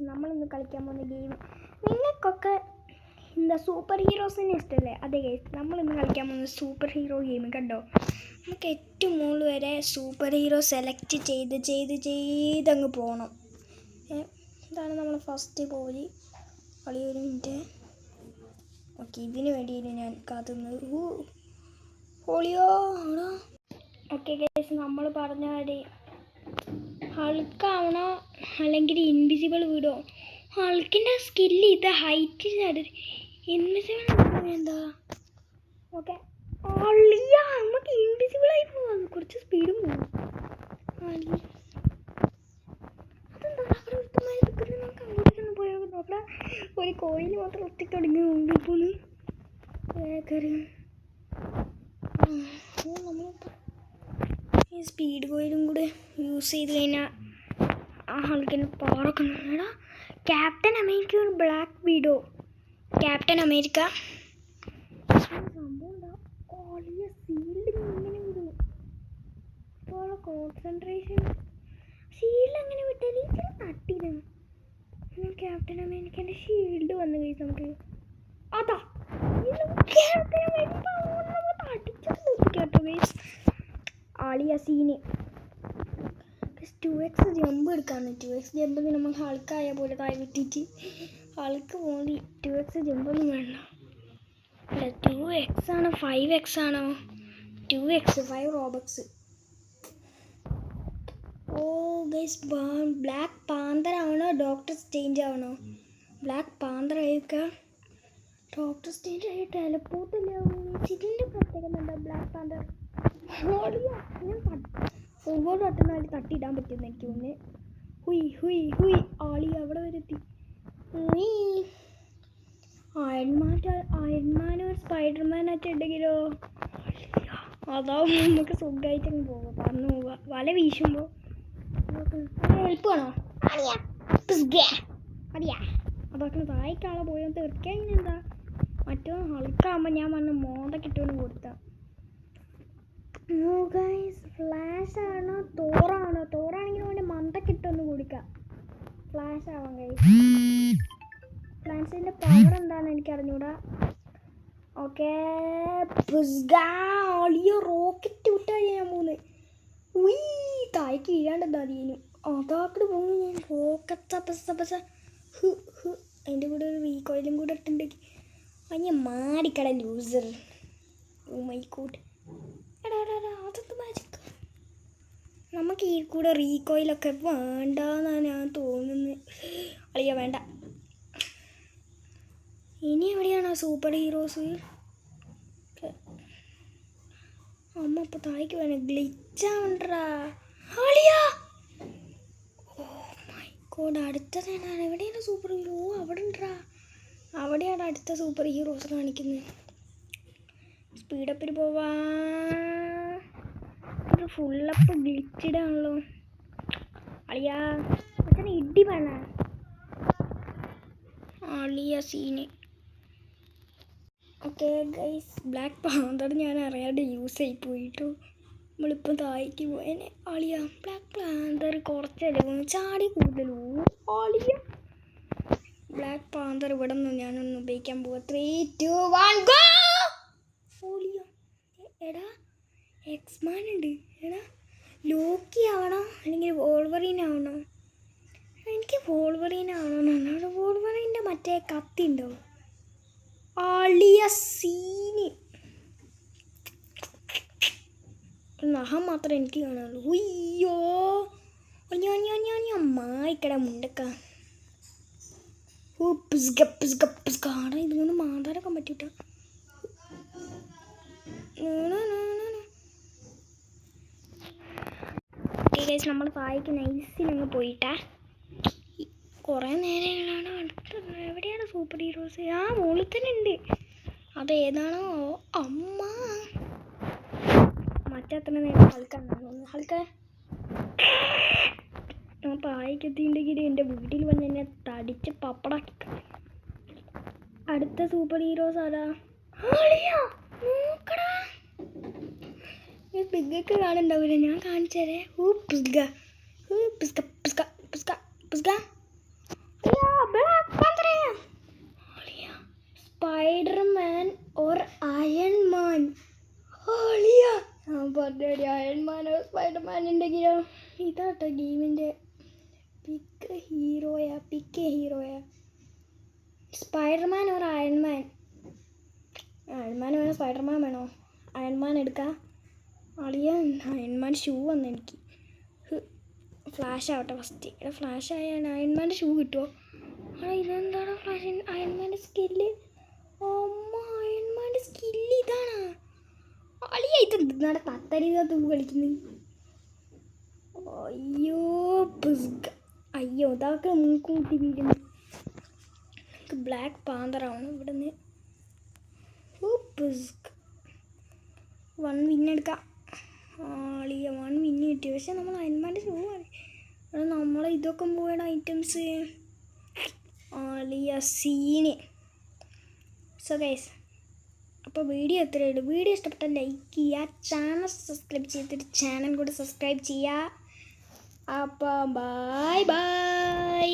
നമ്മളിന്ന് കളിക്കാൻ പോകുന്ന ഗെയിം നിങ്ങൾക്കൊക്കെ എന്താ സൂപ്പർ ഹീറോസിനെ ഇഷ്ടമല്ലേ? അതെ ഗൈസ്, നമ്മളിന്ന് കളിക്കാൻ പോകുന്ന സൂപ്പർ ഹീറോ ഗെയിം കണ്ടോ. നമുക്ക് ഏറ്റവും മുകളിൽ വരെ സൂപ്പർ ഹീറോ സെലക്ട് ചെയ്തങ്ങ് പോകണം. ഇതാണ് നമ്മൾ ഫസ്റ്റ് പോയി കളി. ഒരു മിനിറ്റ്. ഓക്കെ, ഇതിന് വേണ്ടിയാണ് ഞാൻ കാത്തുന്നത്. ഹോളിയോ ആണോ? ഓക്കെ ഗൈസ്, നമ്മൾ പറഞ്ഞ കാര്യം ഹൾക്കാവണോ അല്ലെങ്കിൽ ഇൻവിസിബിൾ വീടോ? ഹൾക്കിൻ്റെ സ്കില്ല് ഇത് ഹൈറ്റ് ഇൻവിസിബിൾ എന്താ? ഓക്കെ, നമുക്ക് ഇൻവിസിബിൾ ആയി പോവാം. കുറച്ച് സ്പീഡും പോകും. അതെന്താ അവിടെ ഒത്തുമാരി നിൽക്കുന്നത്? നമുക്ക് അങ്ങോട്ടേക്കൊന്ന് പോയാൽ നോക്കാം. ഒരു കോയിന് മാത്രം ഒത്തി തുടങ്ങി പോന്ന് കയറി. നമ്മളിപ്പോൾ ഈ സ്പീഡ് കോയിലും കൂടെ യൂസ് ചെയ്ത് കഴിഞ്ഞാൽ ആ ഹൾക്കിന് പവറൊക്കെ എടാ. ക്യാപ്റ്റൻ അമേരിക്ക ഒരു ബ്ലാക്ക് വീഡോ. ക്യാപ്റ്റൻ അമേരിക്ക സംഭവം ഉണ്ടാ ഷീൽഡ് ഇങ്ങനെ വിടും. ഇപ്പോൾ കോൺസെൻട്രേഷൻ ഷീൽഡ് അങ്ങനെ വിട്ടാൽ ഇച്ചിരി തട്ടിയില്ല. ക്യാപ്റ്റൻ അമേരിക്കൻ്റെ ഷീൽഡ് വന്നു കഴിച്ചു. നമുക്ക് അതാ ക്യാപ്റ്റൻ അമേരിക്ക അടിച്ചു കേട്ടോ ഗൈസ്. ആളിയ സീന് 2x ജമ്പ് എടുക്കാണ്. 2x ജമ്പ് നമ്മൾ ഹൾക്കായ പോലെ താഴെ വിട്ടിട്ട് ഹൾക്ക് പോകി 2x ജമ്പൊന്നും വേണ്ട. അല്ല 2x ആണോ 5x ആണോ? 2x 5 റോബക്സ്. ഓ guys, Black Panther ആവണോ doctor strange ആവണോ? Black Panther ആയിരിക്കാം. ഡോക്ടർ സ്ട്രേഞ്ച് ആയി ടെലപ്പോർട്ടില്ല. ഇതിൻ്റെ പ്രത്യേകത എന്താ? ബ്ലാക്ക് പാന്തർ ഫുട്ബോൾ തട്ടുന്നതിൽ തട്ടിയിടാൻ പറ്റുന്ന എനിക്ക് തോന്നുന്നു. ഹുയ് ആളി അവിടെ വരെ എത്തി. അയൺമാനോ സ്പൈഡർമാനായിട്ട് ഉണ്ടെങ്കിലോ അതാവും നമുക്ക് സുഖമായിട്ടങ്ങ് പോകാം. പറന്നു പോവുക. വല വീശുമ്പോൾ ഹെൽപ്പ് വേണോ? അതൊക്കെ താഴേക്കാളെ പോയി തീർക്കാൻ. ഇങ്ങനെന്താ മറ്റോ ഹൾക്കാകുമ്പോൾ ഞാൻ വന്ന് മോന്തക്കിട്ടോന്ന് കൊടുത്താൽ. ഫ്ലാഷ് ആണോ തോറാണോ? തോറാണെങ്കിൽ അവൻ്റെ മന്തക്കിട്ടൊന്ന് കൊടുക്കാം. ഫ്ലാഷ് ആവാൻ കഴിയും. ഫ്ലാഷിൻ്റെ പവർ എന്താണെന്ന് എനിക്ക് അറിഞ്ഞൂടാ. ഓക്കെ, റോക്കറ്റ് വിട്ടാൽ ഞാൻ പോകുന്നത്. തായ്ക്ക് വീഴാണ്ടെന്താ അതിനും അതാക്കട് പോകുന്നു ഞാൻ. റോക്കറ്റ് അതിൻ്റെ കൂടെ ഒരു റീകോയിലും കൂടെ ഇട്ടുണ്ടെങ്കിൽ അയ്യ മാടിക്കട ലൂസർ. Oh my god. അതൊക്കെ മാജിക്. നമുക്ക് ഈ കൂടെ റീകോയിലൊക്കെ വേണ്ടെന്നാണ് ഞാൻ തോന്നുന്നത്. അളിയ വേണ്ട. ഇനി എവിടെയാണോ സൂപ്പർ ഹീറോസ്? അമ്മ ഇപ്പോൾ താഴേക്ക് വേണം. ഗ്ലിച്ചാവണ്ടാ അളിയാ. ഓ മൈ ഗോഡ്, അടുത്തതാണ്. എവിടെയാണ് സൂപ്പർ ഹീറോ? അവിടെ ഉണ്ടാ. അവിടെയാണ് അടുത്ത സൂപ്പർ ഹീറോസ് കാണിക്കുന്നത്. സ്പീഡപ്പിൽ പോവാ. ഫുള്ളപ്പ് ഗ്ലിച്ചിടാണല്ലോ അളിയാ. അച്ഛനെ ഇടി വേണ അളിയ scene. Okay guys, Black Panther ഞാൻ അറിയാണ്ട് യൂസ് ആയി പോയിട്ടു. നമ്മളിപ്പം താഴേക്ക് പോയനെ അളിയ. ബ്ലാക്ക് പാന്തർ കുറച്ചല്ലേ ചാടി കൂടുതലോ അളിയ. ബ്ലാക്ക് പാന്തർ ഇവിടെ നിന്ന് ഞാനൊന്ന് ഉപയോഗിക്കാൻ പോവാ. 3, 2, 1 ഗോ. ഓളിയ എടാ എക്സ്മാൻ ഉണ്ട്. എടാ ലോക്കി ആവണോ അല്ലെങ്കിൽ വോൾവറീൻ ആവണോ? എനിക്ക് വോൾവറീൻ ആവണമെന്നാണ്. വോൾവറീൻ്റെ മറ്റേ കത്തി ഉണ്ടോ? ആളിയ സീന്. നഖം മാത്രമേ എനിക്ക് കാണാനുള്ളൂ. ഉയ്യോ അമ്മായിക്കട മുണ്ടക്ക. ആടാ ഇതുകൊണ്ട് മാതാരൊക്കെ പറ്റിട്ട. നമ്മൾ താഴേക്ക് നൈസിലങ്ങ് പോയിട്ടാ. കുറേ നേരങ്ങളാണ് അടുത്തത്. എവിടെയാണ് സൂപ്പർ ഹീറോസ്? ആ മുകളിൽ തന്നെ ഉണ്ട്. അത് ഏതാണോ? അമ്മ മറ്റത്ര നേരം ഹൾക്കാണ്. ഹൾക്ക് ഞാൻ താഴേക്ക് എത്തിയിട്ടുണ്ടെങ്കിൽ എൻ്റെ വീട്ടിൽ വന്ന് എന്നെ തടിച്ച് പപ്പടാക്കി. അടുത്ത സൂപ്പർ ഹീറോസ് ആരാ? നോക്കടാ, പിസ്ഗക്ക് കാണുന്നുണ്ടാവില്ല. ഞാൻ കാണിച്ചേരേ. Black panther. Spiderman or Ironman. ഞാൻ പറഞ്ഞ അയൺമാനോ സ്പൈഡർമാൻ ഉണ്ടെങ്കിലോ. ഇതാട്ടോ ഗെയിമിൻ്റെ പിക്ക് ഹീറോയാ. Spiderman or Ironman. അയൺമാൻ വേണോ സ്പൈഡർമാൻ വേണോ? അയൺമാൻ എടുക്കാം. അയൺമാൻ ഷൂ വന്നു എനിക്ക്. ഫ്ലാഷ് ആവട്ടെ ഫസ്റ്റ്. ഇവിടെ ഫ്ലാഷ് ആയാൽ അയൺമാൻ്റെ ഷൂ കിട്ടുമോ? ഇതെന്താണ് ഫ്ലാഷ്? അയൺമാൻ്റെ സ്കില്ല്. അയൺമാൻ്റെ സ്കില്ല് ഇതാണ്. ഇതെന്താണ് തത്തരികത്ത് കളിക്കുന്നത്? അയ്യോ ഇതാക്ക് മൂക്കൂട്ടി വീഴുന്നു. ബ്ലാക്ക് പാന്തറാണ് ഇവിടുന്ന്. 1 വിൻ എടുക്കാം. 1 വിൻ കിട്ടി. പക്ഷെ നമ്മൾ അയൺമാൻ്റെ ഷൂ നമ്മൾ ഇതൊക്കെ പോയുടെ ഐറ്റംസ് സീന്. സോ ഗൈസ്, അപ്പോൾ വീഡിയോ എത്രയേ ഉള്ളൂ. വീഡിയോ ഇഷ്ടപ്പെട്ടാൽ ലൈക്ക് ചെയ്യുക, ചാനൽ സബ്സ്ക്രൈബ് ചെയ്തിട്ട് ചാനൽ കൂടെ സബ്സ്ക്രൈബ് ചെയ്യുക. അപ്പോൾ ബൈ.